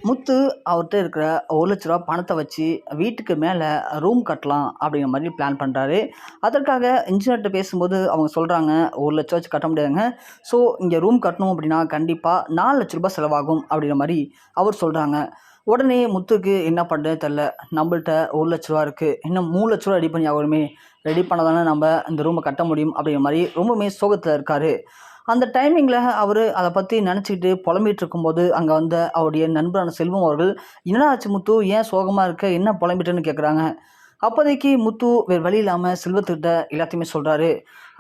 முத்து அவர்கிட்ட இருக்கிற ரூ. 1,00,000 பணத்தை வச்சு வீட்டுக்கு மேலே ரூம் கட்டலாம் அப்படிங்கிற மாதிரி பிளான் பண்ணுறாரு. அதற்காக இன்ஜினியர்கிட்ட பேசும்போது அவங்க சொல்கிறாங்க, 1,00,000 வச்சு கட்ட முடியாதுங்க. ஸோ இங்கே ரூம் கட்டணும் அப்படின்னா கண்டிப்பாக ரூ. 4,00,000 செலவாகும் அப்படிங்கிற மாதிரி அவர் சொல்கிறாங்க. உடனே முத்துக்கு என்ன பண்ணுறதுன்னு தெரில. நம்மள்ட்ட ரூ. 1,00,000 இருக்குது, இன்னும் ரூ. 3,00,000 ரெடி பண்ணி ஆகணுமே, ரெடி பண்ண தானே நம்ம இந்த ரூமை கட்ட முடியும் அப்படிங்கிற மாதிரி ரொம்பவுமே சோகத்தில் இருக்கார். அந்த டைமிங்கில் அவர் அதை பற்றி நினச்சிக்கிட்டு புலம்பிகிட்டு இருக்கும்போது அங்கே வந்த அவருடைய நண்பரான செல்வம் அவர்கள், என்னடா ஆச்சு முத்து, ஏன் சோகமாக இருக்க, என்ன புலம்பிட்டுன்னு கேட்குறாங்க. அப்போதைக்கு முத்து வேறு வழி இல்லாமல் செல்வத்துக்கிட்ட எல்லாத்தையுமே சொல்கிறாரு.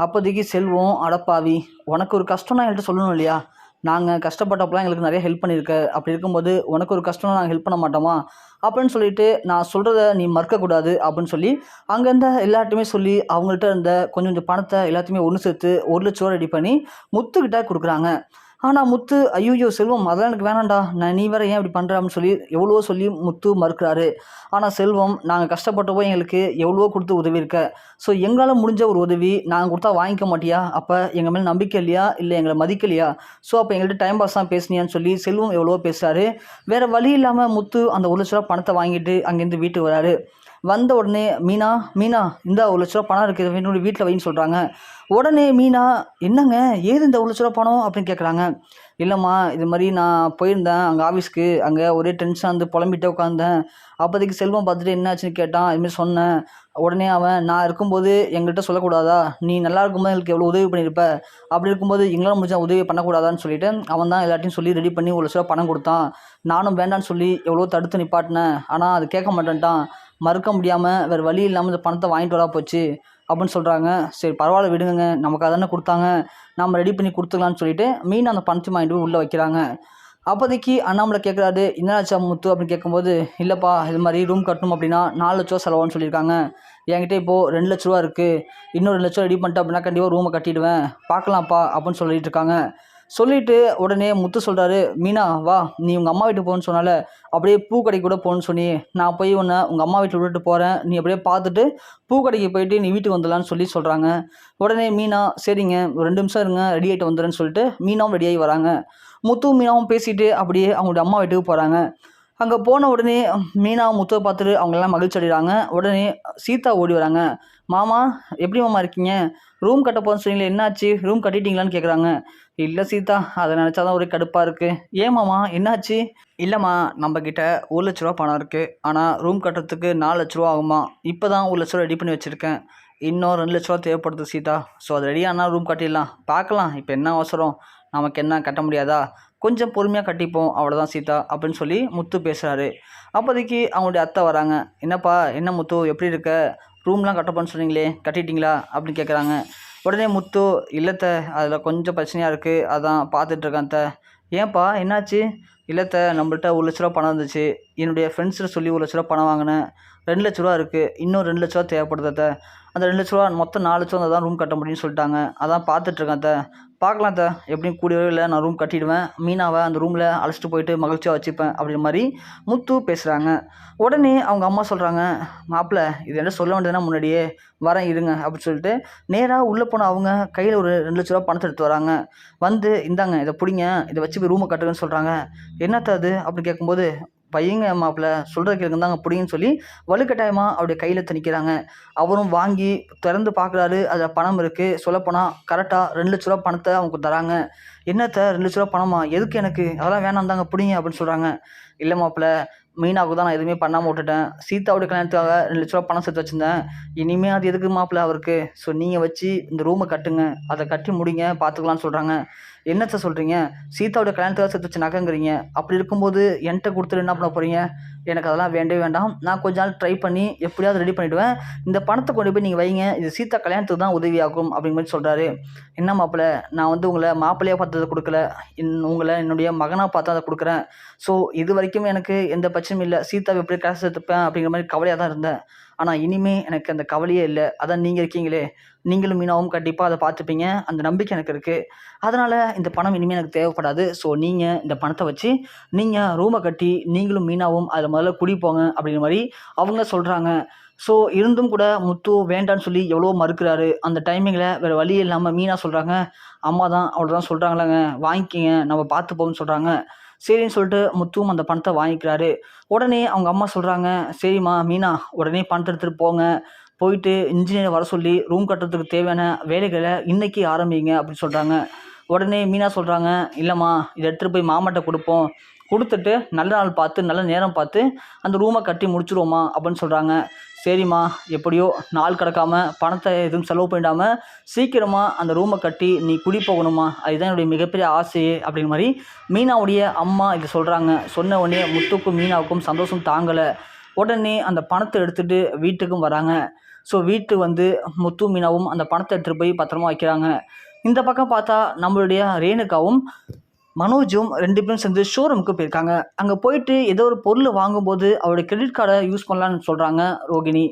அப்போதைக்கு செல்வம், அடப்பாவி, உனக்கு ஒரு கஷ்டம்னா என்கிட்ட சொல்லணும் இல்லையா, நாங்கள் கஷ்டப்பட்டப்பெல்லாம் எங்களுக்கு நிறைய ஹெல்ப் பண்ணியிருக்க, அப்படி இருக்கும்போது உனக்கு ஒரு கஷ்டம்னா நாங்கள் ஹெல்ப் பண்ண மாட்டோமா அப்படின்னு சொல்லிட்டு நான் சொல்கிறத நீ மறுக்கக்கூடாது அப்படின்னு சொல்லி அங்கேருந்த எல்லார்ட்டையுமே சொல்லி அவங்கள்ட்ட இருந்த கொஞ்சம் கொஞ்சம் பணத்தை எல்லாத்தையுமே ஒன்று சேர்த்து ரூ. 1,00,000 ரெடி பண்ணி முத்துக்கிட்ட கொடுக்குறாங்க. ஆனால் முத்து, ஐயோ செல்வம், அதெல்லாம் எனக்கு வேணாண்டா, நீ வேற ஏன் இப்படி பண்ணுற அப்படின்னு சொல்லி எவ்வளவோ சொல்லி முத்து மறுக்கிறாரு. ஆனால் செல்வம், நாங்கள் கஷ்டப்பட்டப்போ எங்களுக்கு எவ்வளவோ கொடுத்து உதவி இருக்க, ஸோ எங்களால் முடிஞ்ச ஒரு உதவி நாங்கள் கொடுத்தா வாங்கிக்க மாட்டியா, அப்போ எங்கள் மேலே நம்பிக்கை இல்லையா, இல்லை எங்களை மதிக்கலையா, ஸோ அப்போ எங்கள்கிட்ட டைம் பாஸ் தான் பேசுனியான்னு சொல்லி செல்வம் எவ்வளவோ பேசுகிறாரு. வேறு வழி இல்லாமல் முத்து அந்த ரூ. 1,00,000 பணத்தை வாங்கிட்டு அங்கேருந்து வீட்டுக்கு வராரு. வந்த உடனே மீனா, இந்த ரூ. 1,00,000 பணம் இருக்குது, என்னோட வீட்டில் வைன்னு சொல்கிறாங்க. உடனே மீனா, என்னங்க ஏது இந்த ரூ. 1,00,000 பணம் அப்படின்னு கேட்குறாங்க. இல்லைம்மா, இது மாதிரி நான் போயிருந்தேன் அங்கே ஆஃபீஸ்க்கு, அங்கே ஒரே டென்ஷனாக இருந்து புலம்பிட்டே உட்காந்தேன். அப்போதைக்கு செல்வம் பார்த்துட்டு என்னாச்சுன்னு கேட்டான். இதுமாரி சொன்னேன். உடனே அவன், நான் இருக்கும்போது எங்கள்கிட்ட சொல்லக்கூடாதா, நீ நல்லா இருக்கும்போது எங்களுக்கு எவ்வளோ உதவி பண்ணியிருப்ப, அப்படி இருக்கும்போது எங்களால் முடிஞ்ச உதவி பண்ணக்கூடாதான்னு சொல்லிட்டு அவன் தான் எல்லாத்தையும் சொல்லி ரெடி பண்ணி ரூ. 1,00,000 பணம் கொடுத்தான். நானும் வேண்டான்னு சொல்லி எவ்வளோ தடுத்து நிப்பாட்டினேன், ஆனால் அது கேட்க மாட்டேன்ட்டான். மறுக்க முடியாமல் வேறு வழி இல்லாமல் இந்த பணத்தை வாங்கிட்டு வரா போச்சு அப்படின்னு சொல்கிறாங்க. சரி பரவாயில்ல விடுங்க, நமக்கு அதானே கொடுத்தாங்க, நம்ம ரெடி பண்ணி கொடுத்துக்கலான்னு சொல்லிட்டு மீன் அந்த பணத்தை வாங்கிட்டு போய் உள்ளே வைக்கிறாங்க. அப்போதைக்கு அண்ணாமலை கேட்குறாரு, என்னாச்சா முத்து அப்படின்னு கேட்கும்போது, இல்லைப்பா இது மாதிரி ரூம் கட்டணும் அப்படின்னா 4,00,000 செலவான்னு சொல்லியிருக்காங்க. என்கிட்ட இப்போது 2,00,000 இருக்குது, இன்னும் 2,00,000 ரெடி பண்ணிட்டு அப்படின்னா கண்டிப்பாக ரூமை கட்டிடுவேன், பார்க்கலாம்ப்பா அப்படின்னு சொல்லிட்டு இருக்காங்க. சொல்லிவிட்டு உடனே முத்து சொல்கிறாரு, மீனா வா, நீ உங்கள் அம்மா வீட்டுக்கு போகணுன்னு சொன்னால, அப்படியே பூ கடைக்கு கூட போகணுன்னு சொன்னி, நான் போய் உன்னை உங்கள் அம்மா வீட்டில் விட்டுட்டு போகிறேன், நீ அப்படியே பார்த்துட்டு பூ கடைக்கு போயிட்டு நீ வீட்டுக்கு வந்துடலான்னு சொல்லி சொல்கிறாங்க. உடனே மீனா, சரிங்க ஒரு 2 நிமிஷம் இருங்க, ரெடி ஆகிட்டு வந்துடுறேன்னு சொல்லிட்டு மீனாவும் ரெடியாகி வராங்க. முத்து மீனாவும் பேசிட்டு அப்படியே அவங்களுடைய அம்மா வீட்டுக்கு போகிறாங்க. அங்கே போன உடனே மீனாவும் முத்துவை பார்த்துட்டு அவங்கெல்லாம் மகிழ்ச்சி அடைகிறாங்க. உடனே சீதா ஓடி வராங்க. மாமா, எப்படி மாமா இருக்கீங்க, ரூம் கட்ட போகிறேன்னு சொன்னீங்களே, என்னாச்சு, ரூம் கட்டிட்டீங்களான்னு கேட்குறாங்க. இல்லை சீதா, அதை நினச்சா தான் ஒரே கடுப்பாக இருக்குது. ஏன் மாமா, என்னாச்சு? இல்லைம்மா, நம்மக்கிட்ட ரூ. 1,00,000 பணம் இருக்குது, ஆனால் ரூம் கட்டுறதுக்கு 4,00,000 ஆகுமா, இப்போ தான் ரூ. 1,00,000 ரெடி பண்ணி வச்சுருக்கேன், இன்னும் 2,00,000 தேவைப்படுது சீதா, ஸோ அது ரெடியானால் ரூம் கட்டிடலாம், பார்க்கலாம், இப்போ என்ன அவசரம், நமக்கு என்ன கட்ட முடியாதா, கொஞ்சம் பொறுமையாக கட்டிப்போம், அவ்வளோதான் சீதா அப்படின்னு சொல்லி முத்து பேசுகிறாரு. அப்போதைக்கு அவங்களுடைய அத்தை வராங்க. என்னப்பா, என்ன முத்து, எப்படி இருக்க, ரூம்லாம் கட்டப்போன்னு சொன்னீங்களே, கட்டிட்டீங்களா அப்படின்னு கேட்குறாங்க. உடனே முத்து, இல்லைத்த, அதில் கொஞ்சம் பிரச்சனையாக இருக்குது, அதான் பார்த்துட்ருக்கேன் அத்தை. ஏன்ப்பா என்னாச்சு? இல்லைத்த, நம்மள்ட்ட ரூ. 1,00,000 பணம் இருந்துச்சு, என்னுடைய ஃப்ரெண்ட்ஸில் சொல்லி ரூ. 1,00,000 பணம் வாங்கினேன், ரூ. 2,00,000 இருக்குது, இன்னும் ரூ. 2,00,000 தேவைப்படுது அத்தை, அந்த ரூ. 2,00,000 மொத்தம் 4,00,000 இருந்தால் தான் ரூம் கட்ட முடியும்னு சொல்லிட்டாங்க, அதான் பார்த்துட்ருக்கேன் அத்தை, பார்க்கலாம் அத்தை, எப்படியும் கூடியவே இல்லை நான் ரூம் கட்டிடுவேன், மீனாவை அந்த ரூமில் அழைச்சிட்டு போயிட்டு மகிழ்ச்சியாக வச்சுப்பேன் அப்படின்ற மாதிரி முத்து பேசுகிறாங்க. உடனே அவங்க அம்மா சொல்கிறாங்க, மாப்பிள்ளை இது என்ன சொல்ல வேண்டியதுன்னா முன்னாடியே, வரேன் இருங்க அப்படின்னு சொல்லிட்டு நேராக உள்ளே போன அவங்க கையில் ஒரு 2,00,000 பணத்தை எடுத்து வராங்க. வந்து, இந்தாங்க இதை பிடிங்க, இதை வச்சு போய் ரூமை கட்டுங்கன்னு சொல்கிறாங்க. என்னத்த அது அப்படின்னு கேட்கும்போது, பையங்க மாப்பிள்ளை சொல்கிற கேளுங்க தாங்க பிடிங்கன்னு சொல்லி வலுக்கட்டாயமாக அவருடைய கையில் திணிக்கிறாங்க. அவரும் வாங்கி திறந்து பார்க்குறாரு, அதில் பணம் இருக்குது. சொல்லப்போனால் கரெக்டாக 2,00,000 பணத்தை அவங்க தராங்க. என்னத்த 2,00,000 பணமா, எதுக்கு எனக்கு, அதெல்லாம் வேணாம் தாங்க பிடிங்க அப்படின்னு சொல்கிறாங்க. இல்லை மாப்பிள்ளை, மீனாவுக்கு தான் நான் எதுவுமே பண்ணாமல் விட்டுட்டேன், சீதாவுடைய கல்யாணத்துக்காக 2,00,000 பணம் சேர்த்து வச்சுருந்தேன், இனிமேல் அது எதுக்கு மாப்பிள்ளை அவருக்கு, ஸோ நீங்கள் வச்சு இந்த ரூமை கட்டுங்க, அதை கட்டி முடிங்க, பார்த்துக்கலான்னு சொல்கிறாங்க. என்னத்த சொல்கிறீங்க, சீதாவுடைய கல்யாணத்துக்காக சேர்த்து வச்சு நகைங்கிறீங்க, அப்படி இருக்கும்போது என்கிட்ட கொடுத்துட்டு என்ன பண்ண போகிறீங்க, எனக்கு அதெல்லாம் வேண்டவே வேண்டாம், நான் கொஞ்ச நாள் ட்ரை பண்ணி எப்படியாவது ரெடி பண்ணிவிடுவேன், இந்த பணத்தை கொண்டு போய் நீங்கள் வைங்க, இது சீதா கல்யாணத்துக்கு தான் உதவியாகும் அப்படிங்கிற மாதிரி சொல்கிறாரு. என்ன மாப்பிள்ளை, நான் வந்து உங்களை மாப்பிள்ளையாக பார்த்து அதை கொடுக்கல, உங்களை என்னுடைய மகனாக பார்த்து அதை கொடுக்குறேன், ஸோ இது வரைக்கும் எனக்கு எந்த பிரச்சனையும் இல்லை, சீதாவை எப்படி காசு எடுத்துப்பேன் அப்படிங்கிற மாதிரி கவலையாக தான் இருந்தேன், ஆனால் இனிமேல் எனக்கு அந்த கவலையே இல்லை, அதான் நீங்கள் இருக்கீங்களே, நீங்களும் மீனாவும் கண்டிப்பாக அதை பார்த்துப்பீங்க, அந்த நம்பிக்கை எனக்கு இருக்குது, அதனால் இந்த பணம் இனிமேல் எனக்கு தேவைப்படாது, ஸோ நீங்கள் இந்த பணத்தை வச்சு நீங்கள் ரூமை கட்டி நீங்களும் மீனாவும் அதில் முதல்ல குடிப்போங்க அப்படிங்கிற மாதிரி அவங்க சொல்கிறாங்க. ஸோ இருந்தும் கூட முத்து வேண்டான்னு சொல்லி எவ்வளோ மறுக்கிறாரு. அந்த டைமிங்கில் வேறு வழி இல்லாமல் மீனா சொல்கிறாங்க, அம்மா தான் அவ்வளோதான் சொல்கிறாங்களாங்க, வாங்கிக்கிங்க நம்ம பார்த்துப்போம்னு சொல்கிறாங்க. சரின்னு சொல்லிட்டு முத்துவும் அந்த பணத்தை வாங்கிக்கிறாரு. உடனே அவங்க அம்மா சொல்கிறாங்க, சரிம்மா மீனா உடனே பணத்தை எடுத்துகிட்டு போங்க, போயிட்டு இன்ஜினியரை வர சொல்லி ரூம் கட்டுறதுக்கு தேவையான வேலைகளை இன்னைக்கு ஆரம்பிங்க அப்படின்னு சொல்கிறாங்க. உடனே மீனா சொல்கிறாங்க, இல்லைம்மா இதை எடுத்துகிட்டு போய் மாமாட்ட கொடுப்போம், கொடுத்துட்டு நல்ல நாள் பார்த்து நல்ல நேரம் பார்த்து அந்த ரூமை கட்டி முடிச்சிருவோம்மா அப்படின்னு சொல்கிறாங்க. சரிம்மா எப்படியோ நாள் கிடக்காம பணத்தை எதுவும் செலவு பண்ணிடாமல் சீக்கிரமாக அந்த ரூமை கட்டி நீ குடி போகணுமா, அதுதான் என்னுடைய மிகப்பெரிய ஆசையே அப்படிங்கிற மாதிரி மீனாவுடைய அம்மா இதை சொல்கிறாங்க. சொன்ன உடனே முத்துக்கும் மீனாவுக்கும் சந்தோஷம் தாங்கலை. உடனே அந்த பணத்தை எடுத்துகிட்டு வீட்டுக்கும் வராங்க. ஸோ வீட்டுக்கு வந்து முத்து மீனாவும் அந்த பணத்தை எடுத்துகிட்டு போய் பத்திரமா வைக்கிறாங்க. இந்த பக்கம் பார்த்தா நம்மளுடைய ரேணுகாவும் மனோஜும் 2 பேரும் சேர்ந்து ஷோரூமுக்கு போயிருக்காங்க. அங்கே போயிட்டு ஏதோ ஒரு பொருள் வாங்கும்போது அவருடைய கிரெடிட் கார்டை யூஸ் பண்ணலான்னு சொல்கிறாங்க ரோகிணி.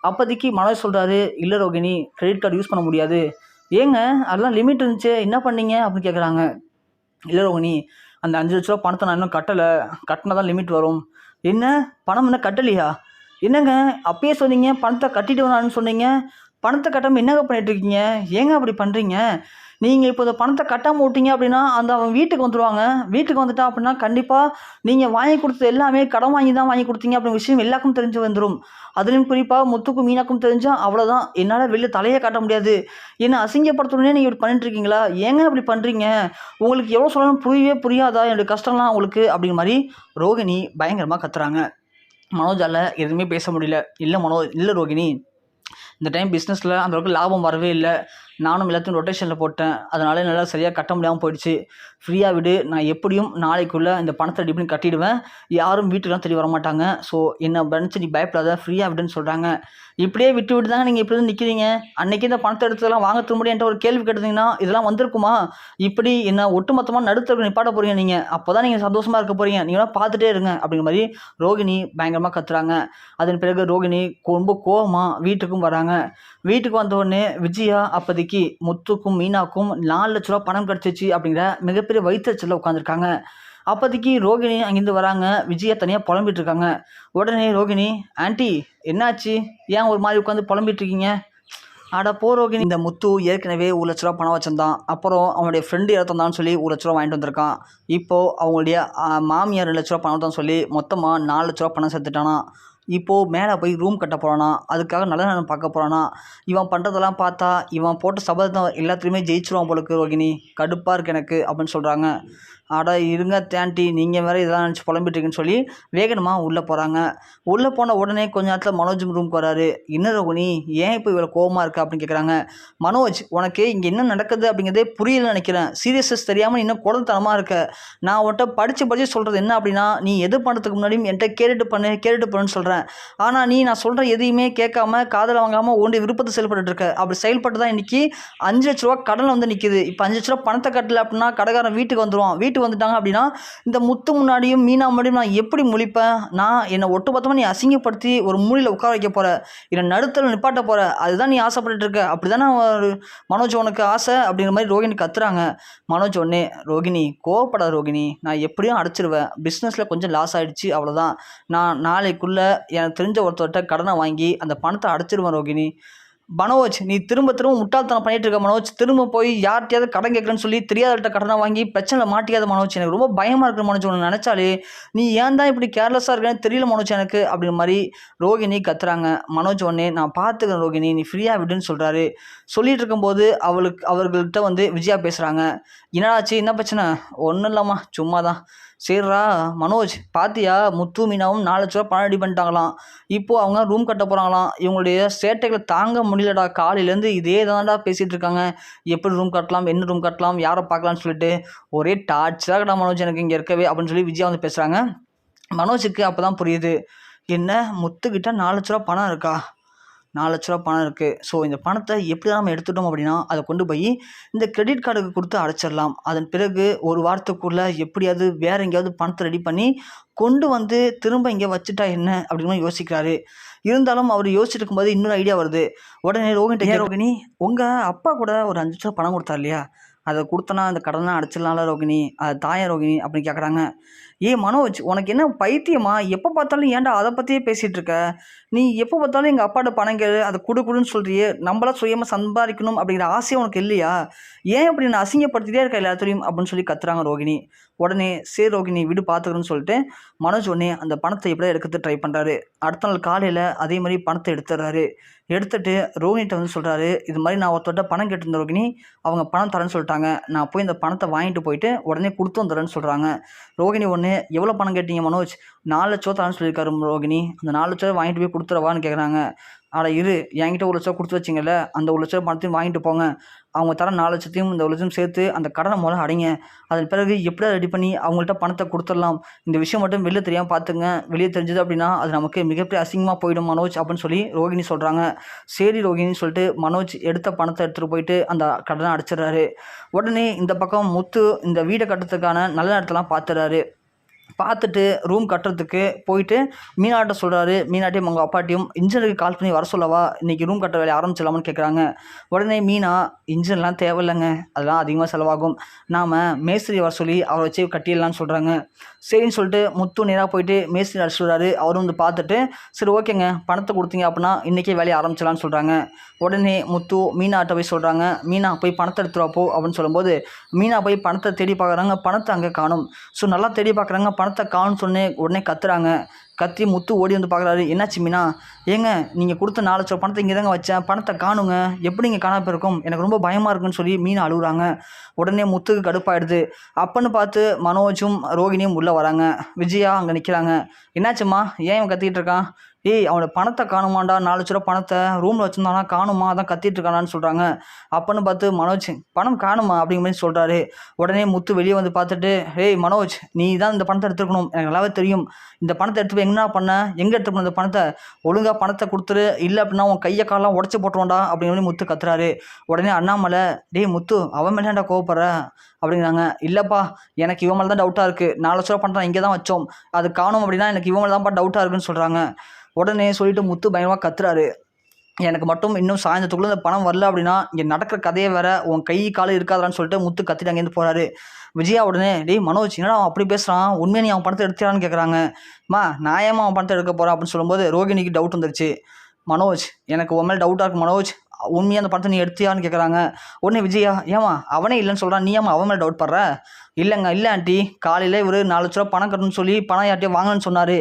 அப்போதைக்கு மனோஜ் சொல்கிறாரு, இல்லை ரோகிணி கிரெடிட் கார்டு யூஸ் பண்ண முடியாது. ஏங்க அதெல்லாம் லிமிட் இருந்துச்சு என்ன பண்ணீங்க அப்படின்னு கேட்குறாங்க. இல்லை ரோகிணி அந்த 5 லட்ச ரூபா பணத்தை நான் இன்னும் கட்டலை, கட்டினா தான் லிமிட் வரும். என்ன பணம் இன்னும் கட்டலையா? என்னங்க அப்பயே சொன்னீங்க பணத்தை கட்டிட்டு வேணான்னு சொன்னீங்க, பணத்தை கட்டாமல் என்னங்க பண்ணிட்டு இருக்கீங்க? ஏங்க அப்படி பண்ணுறீங்க? நீங்கள் இப்போ இந்த பணத்தை கட்டாமல் விட்டீங்க அப்படின்னா அவன் வீட்டுக்கு வந்துடுவாங்க. வீட்டுக்கு வந்துட்டா அப்படின்னா கண்டிப்பாக நீங்கள் வாங்கி கொடுத்தது எல்லாமே கடன் வாங்கி தான் வாங்கி கொடுத்தீங்க அப்படிங்கிற விஷயம் எல்லாருக்கும் தெரிஞ்சு வந்துடும். அதுலேயும் குறிப்பாக முத்துக்கும் மீனாக்கும் தெரிஞ்சால் அவ்வளோதான், என்னால் வெளில தலையே காட்ட முடியாது. என்னை அசிங்கப்படுத்தணுன்னே நீங்கள் இப்படி பண்ணிட்டு இருக்கீங்களா? ஏங்க இப்படி பண்ணுறீங்க? உங்களுக்கு எவ்வளோ சொல்லணும் புரியவே புரியாதா என்னுடைய கஷ்டம்லாம் உங்களுக்கு அப்படிங்கிற மாதிரி ரோகிணி பயங்கரமாக கத்துறாங்க. மனோஜால் எதுவுமே பேச முடியல. இல்லை ரோகிணி இந்த டைம் பிஸ்னஸில் அந்தளவுக்கு லாபம் வரவே இல்லை, நானும் எல்லாத்தையும் ரொட்டேஷனில் போட்டேன், அதனால என்னால் சரியாக கட்ட முடியாமல் போயிடுச்சு, ஃப்ரீயாக விடு, நான் எப்படியும் நாளைக்குள்ளே இந்த பணத்தை ரெடி பண்ணி கட்டிடுவேன், யாரும் வீட்டுக்கெலாம் தேடி வரமாட்டாங்க, ஸோ என்னை நினச்சி நீ பயப்படாத ஃப்ரீயாக விடுன்னு சொல்கிறாங்க. இப்படியே விட்டு தாங்க நீங்கள் இப்படி தான் நிற்கிறீங்க. அன்றைக்கி இந்த பணத்தை எடுத்ததெல்லாம் வாங்க திரும்ப என்கிட்ட ஒரு கேள்வி கேட்டிருந்தீங்கன்னா இதெல்லாம் வந்திருக்குமா? இப்படி என்ன ஒட்டுமொத்தமாக நடுத்தருக்கு நிப்பாட்ட போகிறீங்க நீங்கள், அப்போ தான் நீங்கள் சந்தோஷமாக இருக்க போகிறீங்க, நீங்களாம் பார்த்துட்டே இருங்க அப்படிங்கிற மாதிரி ரோகிணி பயங்கரமாக கத்துறாங்க. அதன் பிறகு ரோகிணி ரொம்ப கோவமாக வீட்டுக்கும் வராங்க. வீட்டுக்கு வந்த உடனே விஜயா அப்போதைக்கு முத்துக்கும் மீனாக்கும் 4 லட்ச ரூபா பணம் கிடச்சிச்சு அப்படிங்கிற மிகப்பெரிய வயிற்றுச்சலில் உட்காந்துருக்காங்க. அப்போதைக்கு ரோகிணி அங்கேருந்து வராங்க. விஜயா தனியாக புலம்பிட்டு இருக்காங்க. உடனே ரோகிணி, ஆண்டி என்னாச்சு, ஏன் ஒரு மாதிரி உட்காந்து புலம்பிட்டு இருக்கீங்க? அட போ ரோகிணி, இந்த முத்து ஏற்கனவே 1 லட்ச ரூபா பணம் வச்சிருந்தான், அப்புறம் அவனுடைய ஃப்ரெண்டு இறந்தான்னு சொல்லி 1 லட்ச ரூபா வாங்கிட்டு வந்திருக்கான். இப்போது அவங்களுடைய மாமியார் 2 லட்ச ரூபா பணம் தான் சொல்லி மொத்தமாக 4 லட்ச ரூபா பணம் சேர்த்துட்டானா. இப்போது மேலே போய் ரூம் கட்ட போகிறானா, அதுக்காக நல்ல நேரம் பார்க்க போகிறானா. இவன் பண்ணுறதெல்லாம் பார்த்தா இவன் போட்ட சபதம் எல்லாத்துலேயுமே ஜெயிச்சிருவான் போலுக்கு ரோகிணி, கடுப்பாக இருக்குது எனக்கு அப்படின்னு சொல்கிறாங்க. அட இருங்க ஆண்டி, நீங்கள் வேறு இதெல்லாம் நினச்சி புலம்பிட்டுருக்குன்னு சொல்லி வேகமாக உள்ளே போகிறாங்க. உள்ளே போன உடனே கொஞ்ச நேரத்தில் மனோஜும் ரூமுக்கு வராரு. என்ன ரோகிணி ஏன் இப்போ இவ்வளோ கோவமாக இருக்கா அப்படின்னு கேட்குறாங்க. மனோஜ் உனக்கு இங்கே என்ன நடக்குது அப்படிங்கிறதே புரியலன்னு நினைக்கிறேன், சீரியஸஸ் தெரியாமல் இன்னும் குழந்தைத்தனமாக இருக்க. நான் உன்கிட்ட படித்து சொல்கிறது என்ன அப்படின்னா, நீ எது பண்ணுறதுக்கு முன்னாடியும் என்கிட்ட கேட்டுட்டு பண்ணுன்னு சொல்கிறேன். ஆனால் நான் சொல்கிற எதையுமே கேட்காம காதலை வாங்காமல் உன்னுடைய விருப்பத்தை செயல்பட்டு இருக்க. அப்படி செயல்பட்டு தான் இன்றைக்கி 5 லட்ச ரூபா கடன் வந்து நிற்கிது. இப்போ 5 லட்ச ரூபா பணத்தை கட்டலை அப்படின்னா கடைக்காரன் வீட்டுக்கு வந்துடுவான். வீட்டுக்கு வந்துட்டாங்க அப்படின்னா இந்த முத்து முன்னாடியும் மீனா முன்னாடியும் நான் எப்படி முழிப்பேன்? நான் என்னை ஒட்டுமொத்தமாக நீ அசிங்கப்படுத்தி ஒரு மூலையில் உட்கார வைக்க போகிற, என்னை நடுத்தல நிப்பாட்ட போகிற, அதுதான் நீ ஆசைப்பட்டு இருக்க, அப்படி தானே மனோஜ் உனக்கு ஆசை அப்படிங்கிற மாதிரி ரோகிணி கத்துறாங்க. மனோஜ் ஒன்னே, ரோகிணி கோவப்படாத ரோகிணி, நான் எப்படியும் அடைச்சிருவேன், பிஸ்னஸில் கொஞ்சம் லாஸ் ஆகிடுச்சு அவ்வளோதான், நான் நாளைக்குள்ளே எனக்கு தெரிஞ்ச ஒருத்தர்கிட்ட கடனை வாங்கி அந்த பணத்தை அடைச்சிருவேன் ரோகிணி. மனோஜ் நீ திரும்ப முட்டாள்தனம் பண்ணிட்டு இருக்க மனோஜ், திரும்ப போய் யார்கிட்டயாவது கடன் கேட்குறேன்னு சொல்லி தெரியாதவர்கிட்ட கடனை வாங்கி பிரச்சனை மாட்டிக்காத மனோஜ், எனக்கு ரொம்ப பயமாக இருக்கிற மனோஜ், ஒன்று நினச்சாலே நீ ஏன் தான் இப்படி கேர்லெஸ்ஸாக இருக்கேன்னு தெரியல மனோஜ் எனக்கு அப்படிங்கிற மாதிரி ரோகிணி கத்துறாங்க. மனோஜ் ஒன்னே, நான் பார்த்துக்கிறேன் ரோகிணி, நீ ஃப்ரீயாக விடுன்னு சொல்கிறாரு. சொல்லிட்டு இருக்கும்போது அவர்கள்ட்ட வந்து விஜயா பேசுகிறாங்க. என்னடாச்சு, என்ன பிரச்சனை? ஒன்றும் இல்லைம்மா சும்மா தான். சரிடா மனோஜ், பாத்தியா முத்து மீனாவும் 4 லட்ச ரூபா பணம் ரெடி பண்ணிட்டாங்களாம், இப்போது அவங்க ரூம் கட்ட போகிறாங்களாம், இவங்களுடைய சேட்டைகளை தாங்க முடியலடா, காலையிலேருந்து இதே தான்டா பேசிகிட்டு இருக்காங்க, எப்படி ரூம் கட்டலாம், என்ன ரூம் கட்டலாம், யாரை பார்க்கலான்னு சொல்லிட்டு ஒரே டார்ச்சராகடா மனோஜ் எனக்கு இங்கே இருக்கவே அப்படின்னு சொல்லி விஜயா வந்து பேசுகிறாங்க. மனோஜுக்கு அப்போ தான் புரியுது, என்ன முத்துக்கிட்ட 4 லட்ச ரூபா பணம் இருக்கா, 4 லட்ச ரூபா பணம் இருக்குது. ஸோ இந்த பணத்தை எப்படி தான் நம்ம எடுத்துட்டோம் அப்படின்னா அதை கொண்டு போய் இந்த கிரெடிட் கார்டுக்கு கொடுத்து அடைச்சிடலாம். அதன் பிறகு ஒரு வாரத்துக்குள்ளே எப்படியாவது வேறு எங்கேயாவது பணத்தை ரெடி பண்ணி கொண்டு வந்து திரும்ப இங்கே வச்சுட்டா என்ன அப்படின்னு யோசிக்கிறாரு. இருந்தாலும் அவர் யோசிச்சுட்டு இருக்கும்போது இன்னொரு ஐடியா வருது. உடனே ரோகிணி உங்கள் அப்பா கூட ஒரு 5 லட்ச ரூபா பணம் கொடுத்தார் இல்லையா, அதை கொடுத்தனா அந்த கடனை அடைச்சிடலாம்ல ரோகிணி, அது தாயா ரோகிணி அப்படின்னு கேட்குறாங்க. ஏய் மனோஜ், உனக்கு என்ன பைத்தியமா? எப்போ பார்த்தாலும் ஏன்டா அதை பற்றியே பேசிகிட்டு இருக்க? நீ எப்போ பார்த்தாலும் எங்கள் அப்பாட்ட பணம் கேளு, அதை குடுன்னு சொல்றியே. நம்மளா சுயமாக சம்பாதிக்கணும் அப்படிங்கிற ஆசையே உனக்கு இல்லையா? ஏன் இப்படி நான் அசிங்கப்படுத்திட்டே இருக்க எல்லாத்தையும் அப்படின்னு சொல்லி கத்துறாங்க ரோகிணி. உடனே சரி ரோகிணி விடு பார்த்துக்கிறேன்னு சொல்லிட்டு மனோஜ் உடனே அந்த பணத்தை எப்படியா எடுக்கிறது ட்ரை பண்ணுறாரு. அடுத்த நாள் காலையில் அதே மாதிரி பணத்தை எடுத்துடுறாரு. எடுத்துட்டு ரோகிணிகிட்ட வந்து சொல்கிறாரு, இது மாதிரி நான் ஒருத்தர்கிட்ட பணம் கேட்டிருந்தேன் ரோகிணி, அவங்க பணம் தரேன்னு சொல்லிட்டாங்க. நான் போய் இந்த பணத்தை வாங்கிட்டு போயிட்டு உடனே கொடுத்து வந்துடுறேன்னு சொல்கிறாங்க. ரோகிணி ஒன்று எவ்வளோ பணம் கேட்டீங்க மனோஜ்? 4,00,000 தரேன்னு சொல்லியிருக்காரு ரோகிணி. அந்த 4,00,000 வாங்கிட்டு போய் கொடுத்துறவான்னு கேட்குறாங்க. அட இரு, என்கிட்ட 1,00,000 கொடுத்து வச்சிங்கல்ல, அந்த 1,00,000 பணத்தையும் வாங்கிட்டு போங்க. அவங்க தர 4,00,000த்தையும் இந்த 1,00,000 சேர்த்து அந்த கடனை முதல்ல அடைங்க. அதன் பிறகு எப்படியா ரெடி பண்ணி அவங்கள்ட்ட பணத்தை கொடுத்துடலாம். இந்த விஷயம் மட்டும் வெளில தெரியாமல் பார்த்துங்க. வெளியே தெரிஞ்சது அப்படின்னா அது நமக்கு மிகப்பெரிய அசிங்கமாக போயிடும் மனோஜ் அப்படின்னு சொல்லி ரோகிணி சொல்கிறாங்க. சரி ரோகிணின்னு சொல்லிட்டு மனோஜ் எடுத்த பணத்தை எடுத்துகிட்டு போயிட்டு அந்த கடனை அடைச்சிடுறாரு. உடனே இந்த பக்கம் முத்து இந்த வீடை கட்டுறதுக்கான நல்ல இடத்தெல்லாம் பார்த்துறாரு. பார்த்துட்டு ரூம் கட்டுறதுக்கு போயிட்டு மீனாட்ட சொல்கிறாரு. மீனாட்டையும் அவங்க அப்பாட்டையும் இன்ஜினியருக்கு கால் பண்ணி வர சொல்லவா, இன்றைக்கி ரூம் கட்டுற வேலையை ஆரம்பிச்சிடலாமான்னு கேட்குறாங்க. உடனே மீனா, இன்ஜின்லாம் தேவையில்லைங்க, அதெல்லாம் அதிகமாக செலவாகும், நாம் மேஸ்திரி வர சொல்லி அவரை வச்சு கட்டிடலான்னு சொல்கிறாங்க. சரின்னு சொல்லிட்டு முத்து நேராக போயிட்டு மேஸ்திரி அடிச்சு விடுறாரு. அவரும் வந்து பார்த்துட்டு சரி ஓகேங்க பணத்தை கொடுத்தீங்க அப்படின்னா இன்றைக்கே வேலையை ஆரம்பிச்சிடலான்னு சொல்கிறாங்க. உடனே முத்து மீனாட்ட போய் சொல்கிறாங்க, மீனா போய் பணத்தை எடுத்துருவாப்போ அப்படின்னு சொல்லும்போது மீனா போய் பணத்தை தேடி பார்க்குறாங்க. பணத்தை அங்கே காணும். ஸோ நல்லா தேடி பார்க்குறாங்க, பணத்தை காணும்னு சொன்னே உடனே கத்துறாங்க. கத்தி முத்து ஓடி வந்து பார்க்குறாரு. என்னாச்சு மீனா? ஏங்க நீங்கள் கொடுத்த 4,00,000 பணத்தை இங்கே தாங்க வச்சேன், பணத்தை காணுங்க, எப்படி இங்கே காணாமல் இருக்கும், எனக்கு ரொம்ப பயமாக இருக்குன்னு சொல்லி மீனா அழுகுறாங்க. உடனே முத்துக்கு கடுப்பாயிடுது. அப்பன்னு பார்த்து மனோஜும் ரோகிணியும் உள்ளே வராங்க. விஜயா அங்கே நிற்கிறாங்க. என்னாச்சும்மா, ஏன் இவன் கத்திக்கிட்டு இருக்கான்? ஏய் அவனோட பணத்தை காணுமாண்டா, 4,00,000 பணத்தை ரூமில் வச்சுருந்தானா காணுமா, அதான் கத்திட்டு இருக்கானான்னு சொல்கிறாங்க. அப்பன்னு பார்த்து மனோஜ் பணம் காணுமா அப்படிங்கிற மாதிரி சொல்கிறாரு. உடனே முத்து வெளியே வந்து பார்த்துட்டு, ஏய் மனோஜ் நீ தான் இந்த பணத்தை எடுத்துக்கணும், எனக்கு நல்லாவே தெரியும். இந்த பணத்தை எடுத்து போய் என்ன பண்ண, எங்கே எடுத்து போன இந்த பணத்தை, ஒழுங்காக பணத்தை கொடுத்துரு, இல்லை அப்படின்னா உன் கையை காலெலாம் உடச்சி போட்டுருவோண்டா அப்படிங்கிற மாதிரி முத்து கத்துறாரு. உடனே அண்ணாமலை, டேய் முத்து அவன் மேலேண்டா கோவப்படுற அப்படிங்கிறாங்க. இல்லைப்பா எனக்கு இவன் மேலே தான் டவுட்டாக இருக்குது, 4,00,000 பணத்தை இங்கே தான் வச்சோம், அது காணும் அப்படின்னா எனக்கு இவன் மேலே தான்ப்பா டவுட்டாக இருக்குன்னு சொல்கிறாங்க. உடனே சொல்லிட்டு முத்து பயங்கரமாக கத்துறாரு. எனக்கு மட்டும் இன்னும் சாயந்தரத்துக்குள்ளே இந்த பணம் வரல அப்படின்னா இங்கே நடக்கிற கதையை வேற, உன் கை காலம் இருக்காதான்னு சொல்லிட்டு முத்து கத்திட்டு அங்கேருந்து போகிறாரு. விஜயா உடனே, டேய் மனோஜ் என்னடா அவன் அப்படி பேசுகிறான், உண்மையை நீ அவன் பணத்தை எடுத்துறான்னு கேட்குறாங்க. நான் ஏமா அவன் பணத்தை எடுக்க போகிறான் அப்படின்னு சொல்லும்போது ரோகிணிக்கு டவுட் வந்துருச்சு. மனோஜ் எனக்கு உன் மேலே டவுட்டாக இருக்கு மனோஜ், உண்மையாக அந்த பணத்தை நீ எடுத்தியான்னு கேட்குறாங்க. உடனே விஜயா, ஏமா அவனே இல்லைன்னு சொல்கிறான், நீ ஏமா அவன் மேலே டவுட் படுற? இல்லைங்க இல்லை ஆண்டி, காலையில் இவர் 4,00,000 பணம் கட்டணும்னு சொல்லி பணம் யார்ட்டையும் வாங்கணும்னு சொன்னார்,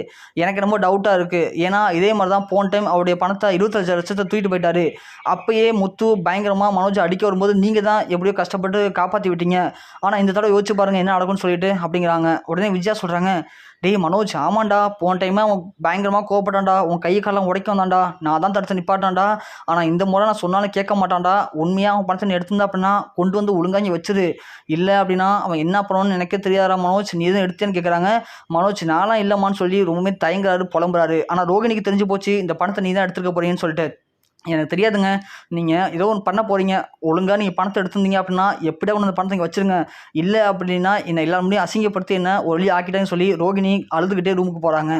எனக்கு ரொம்ப டவுட்டாக இருக்குது. ஏன்னா இதே மாதிரி தான் போன டைம் அவருடைய பணத்தை 25,00,000 தூக்கிட்டு போயிட்டாரு. அப்போயே முத்து பயங்கரமாக மனோஜ் அடிக்க வரும்போது நீங்கள் தான் எப்படியோ கஷ்டப்பட்டு காப்பாற்றி விட்டீங்க, ஆனால் இந்த தடவை யோசிச்சு பாருங்கள் என்ன நடக்கும்னு சொல்லிட்டு அப்படிங்கிறாங்க. உடனே விஜயா சொல்கிறாங்க, டேய் மனோஜ் ஆமாண்டா, போன டைமே அவன் பயங்கரமாக கோவப்பட்டான்டா, உன் கையை காலம் உடைக்க வந்தான்டா, நான் தான் தடுத்து நிப்பாட்டான்டா, ஆனால் இந்த முறை நான் சொன்னாலும் கேட்க மாட்டான்டா, உண்மையாக அவன் பணத்தை நீ எடுத்திருந்தா அப்படின்னா கொண்டு வந்து ஒழுங்காங்கி வச்சிரு, இல்லை அப்படின்னா அவன் என்ன பண்ணணும்னு எனக்கே தெரியாதா மனோஜ், நீ எதுவும் எடுத்தேன்னு கேட்குறாங்க. மனோஜ் நான்லாம் இல்லைம்மான்னு சொல்லி ரொம்பவே தயங்குறாரு, புலம்புறாரு. ஆனால் ரோகிணிக்கு தெரிஞ்சு போச்சு இந்த பணத்தை நீ தான் எடுத்துருக்க போறீங்கன்னு சொல்லிட்டு. எனக்கு தெரியாதுங்க, நீங்கள் ஏதோ ஒன்று பண்ண போகிறீங்க, ஒழுங்காக நீங்கள் பணத்தை எடுத்திருந்தீங்க அப்படின்னா எப்படியா ஒன்று அந்த பணத்தை இங்கே வச்சுருங்க, இல்லை அப்படின்னா என்னை எல்லாரும் முடியும் அசிங்கப்படுத்தி என்ன ஒரு வழி ஆக்கிட்டேன்னு சொல்லி ரோகிணி அழுதுகிட்டே ரூமுக்கு போகிறாங்க.